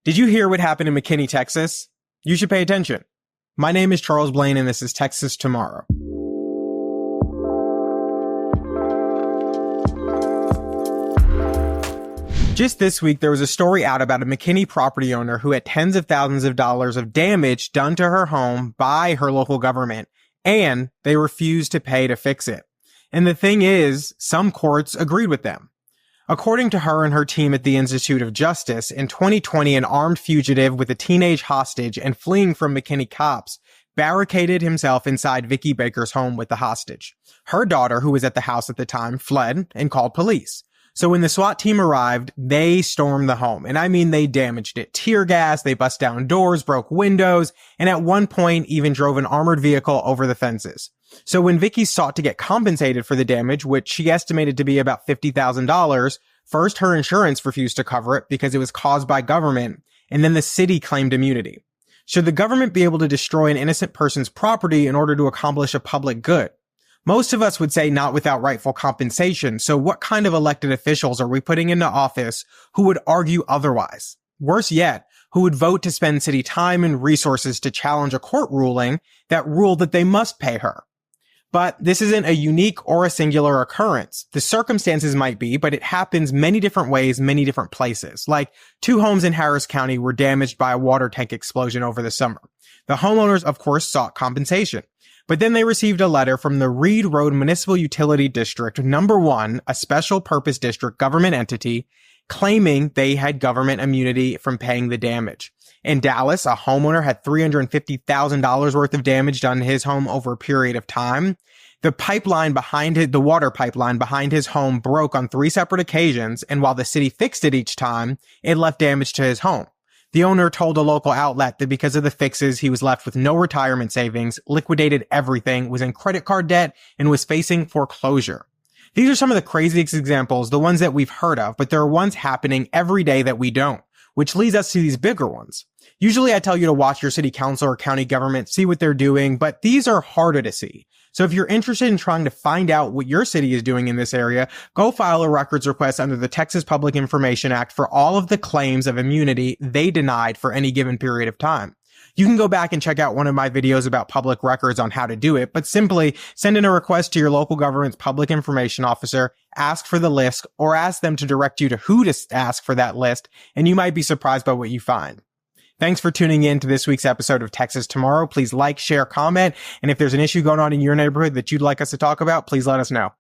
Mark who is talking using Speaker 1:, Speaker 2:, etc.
Speaker 1: Did you hear what happened in McKinney, Texas? You should pay attention. My name is Charles Blaine, and this is Texas Tomorrow. Just this week, there was a story out about a McKinney property owner who had tens of thousands of dollars of damage done to her home by her local government, and they refused to pay to fix it. And the thing is, some courts agreed with them. According to her and her team at the Institute of Justice, in 2020, an armed fugitive with a teenage hostage and fleeing from McKinney cops barricaded himself inside Vicky Baker's home with the hostage. Her daughter, who was at the house at the time, fled and called police. So when the SWAT team arrived, they stormed the home. And I mean, they damaged it. Tear gas, they bust down doors, broke windows, and at one point even drove an armored vehicle over the fences. So when Vicky sought to get compensated for the damage, which she estimated to be about $50,000, first her insurance refused to cover it because it was caused by government, and then the city claimed immunity. Should the government be able to destroy an innocent person's property in order to accomplish a public good? Most of us would say not without rightful compensation, so what kind of elected officials are we putting into office who would argue otherwise? Worse yet, who would vote to spend city time and resources to challenge a court ruling that ruled that they must pay her? But this isn't a unique or a singular occurrence. The circumstances might be, but it happens many different ways, many different places. Like 2 homes in Harris County were damaged by a water tank explosion over the summer. The homeowners, of course, sought compensation. But then they received a letter from the Reed Road Municipal Utility District, number 1, a special purpose district government entity, claiming they had government immunity from paying the damage. In Dallas, a homeowner had $350,000 worth of damage done to his home over a period of time. The water pipeline behind his home broke on 3 separate occasions, and while the city fixed it each time, it left damage to his home. The owner told a local outlet that because of the fixes, he was left with no retirement savings, liquidated everything, was in credit card debt, and was facing foreclosure. These are some of the craziest examples, the ones that we've heard of, but there are ones happening every day that we don't, which leads us to these bigger ones. Usually I tell you to watch your city council or county government, see what they're doing, but these are harder to see. So if you're interested in trying to find out what your city is doing in this area, go file a records request under the Texas Public Information Act for all of the claims of immunity they denied for any given period of time. You can go back and check out one of my videos about public records on how to do it, but simply send in a request to your local government's public information officer, ask for the list, or ask them to direct you to who to ask for that list, and you might be surprised by what you find. Thanks for tuning in to this week's episode of Texas Tomorrow. Please like, share, comment, and if there's an issue going on in your neighborhood that you'd like us to talk about, please let us know.